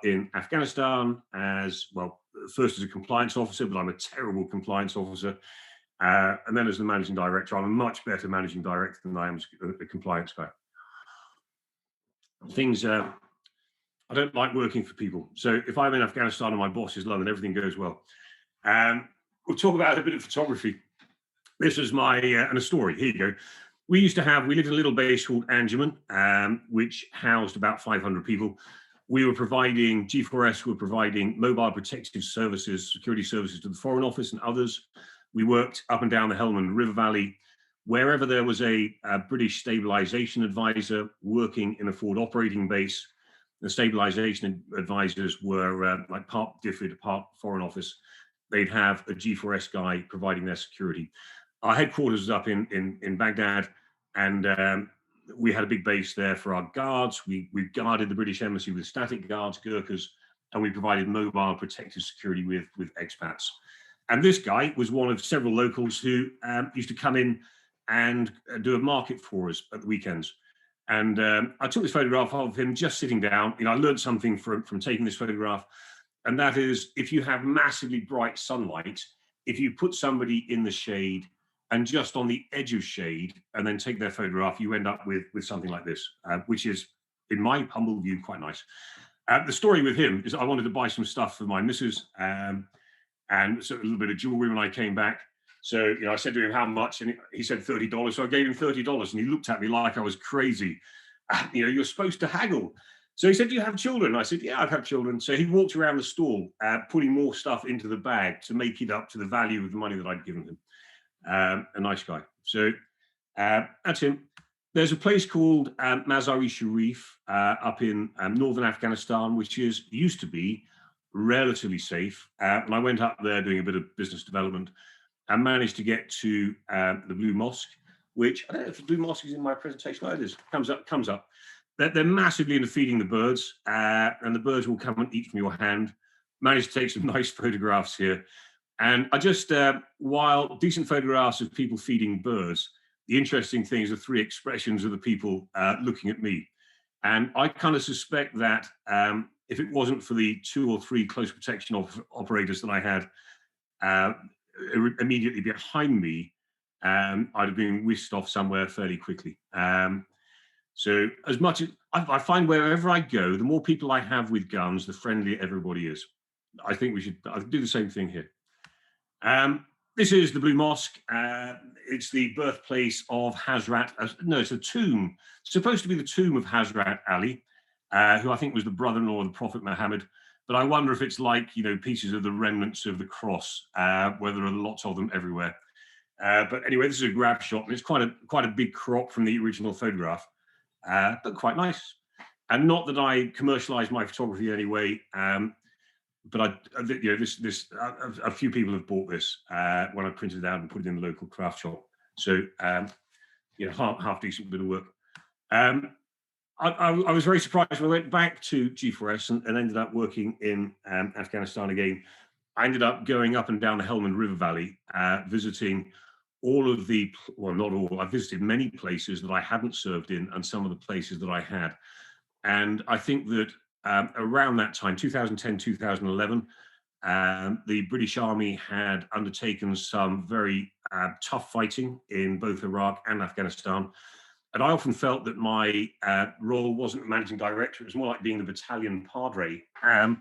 in Afghanistan as well, first as a compliance officer, but I'm a terrible compliance officer. And then as the managing director, I'm a much better managing director than I am as a compliance guy. I don't like working for people. So if I'm in Afghanistan and my boss is London, everything goes well. We'll talk about a bit of photography. This was my, and a story, here you go. We lived in a little base called Anjuman, which housed about 500 people. We were providing, G4S were providing mobile protective services, security services to the Foreign Office and others. We worked up and down the Helmand River Valley. Wherever there was a British stabilization advisor working in a forward operating base, the stabilization advisors were like part DFID, part Foreign Office. They'd have a G4S guy providing their security. Our headquarters was up in Baghdad, and we had a big base there for our guards. We guarded the British Embassy with static guards, Gurkhas, and we provided mobile protective security with expats. And this guy was one of several locals who used to come in and do a market for us at the weekends. And I took this photograph of him just sitting down. I learned something from taking this photograph, and that is, if you have massively bright sunlight, if you put somebody in the shade and just on the edge of shade and then take their photograph, you end up with something like this, which is, in my humble view, quite nice. The story with him is I wanted to buy some stuff for my missus, and so a little bit of jewelry when I came back. So, I said to him, how much? And he said $30. So I gave him $30, and he looked at me like I was crazy. You're supposed to haggle. So he said, do you have children? I said, yeah, I've had children. So he walked around the stall, putting more stuff into the bag to make it up to the value of the money that I'd given him. A nice guy. So that's him. There's a place called Mazar-e Sharif up in northern Afghanistan, which used to be relatively safe. And I went up there doing a bit of business development and managed to get to the Blue Mosque, which I don't know if the Blue Mosque is in my presentation. Oh, it is. Comes up. They're massively into feeding the birds, and the birds will come and eat from your hand. Managed to take some nice photographs here. And I just, while decent photographs of people feeding birds, the interesting thing is the three expressions of the people looking at me. And I kind of suspect that if it wasn't for the 2 or 3 close protection operators that I had immediately behind me, I'd have been whisked off somewhere fairly quickly. So as much as I find wherever I go, the more people I have with guns, the friendlier everybody is. I think we should do the same thing here. This is the Blue Mosque. It's the birthplace of Hazrat. No, it's a tomb. It's supposed to be the tomb of Hazrat Ali, who I think was the brother-in-law of the Prophet Muhammad. But I wonder if it's like, pieces of the remnants of the cross, where there are lots of them everywhere. But anyway, this is a grab shot, and it's quite a big crop from the original photograph, but quite nice. And not that I commercialize my photography anyway, but a few people have bought this when I printed it out and put it in the local craft shop. So half decent bit of work. I was very surprised when I went back to G4S and ended up working in Afghanistan again. I ended up going up and down the Helmand River Valley, visiting all of the, well, not all, I visited many places that I hadn't served in and some of the places that I had. And I think that around that time, 2010, 2011, the British Army had undertaken some very tough fighting in both Iraq and Afghanistan. And I often felt that my role wasn't managing director, it was more like being the battalion padre. And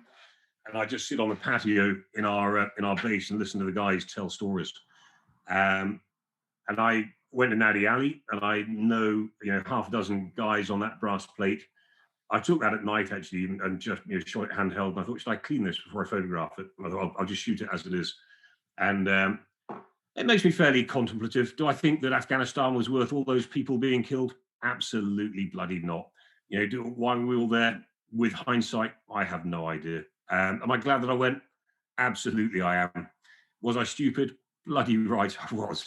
I just sit on the patio in our base and listen to the guys tell stories. And I went to Nadi Alley, and I know half a dozen guys on that brass plate. I took that at night actually, and just shot it handheld. And I thought, should I clean this before I photograph it? And I thought, I'll just shoot it as it is. And it makes me fairly contemplative. Do I think that Afghanistan was worth all those people being killed? Absolutely bloody not. Why were we all there? With hindsight, I have no idea. Am I glad that I went? Absolutely, I am. Was I stupid? Bloody right, I was.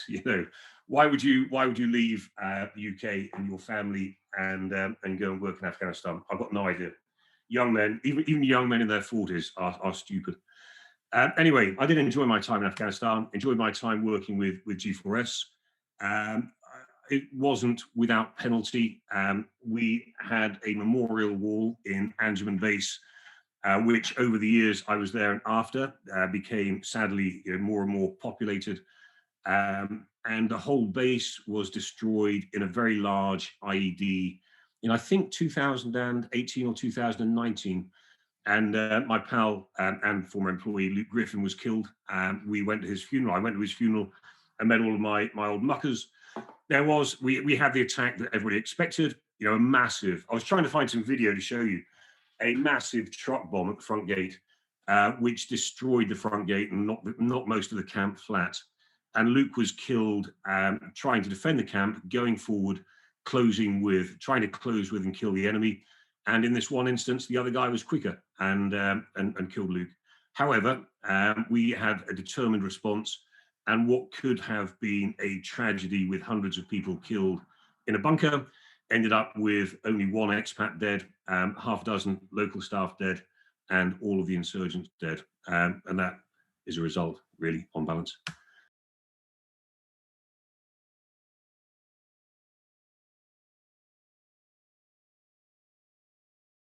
Why would you leave the UK and your family and go and work in Afghanistan? I've got no idea. Young men, even young men in their 40s are stupid. Anyway, I did enjoy my time in Afghanistan, enjoyed my time working with G4S. It wasn't without penalty. We had a memorial wall in Anjuman Base which over the years I was there and after became sadly more and more populated. And the whole base was destroyed in a very large IED in, I think, 2018 or 2019. And my pal and former employee Luke Griffin was killed. We went to his funeral. I went to his funeral and met all of my old muckers. We had the attack that everybody expected. A massive. I was trying to find some video to show you a massive truck bomb at the front gate, which destroyed the front gate and knocked most of the camp flat. And Luke was killed trying to defend the camp, going forward, trying to close with and kill the enemy. And in this one instance, the other guy was quicker and killed Luke. However, we had a determined response, and what could have been a tragedy with hundreds of people killed in a bunker ended up with only one expat dead, half a dozen local staff dead, and all of the insurgents dead. And that is a result, really, on balance.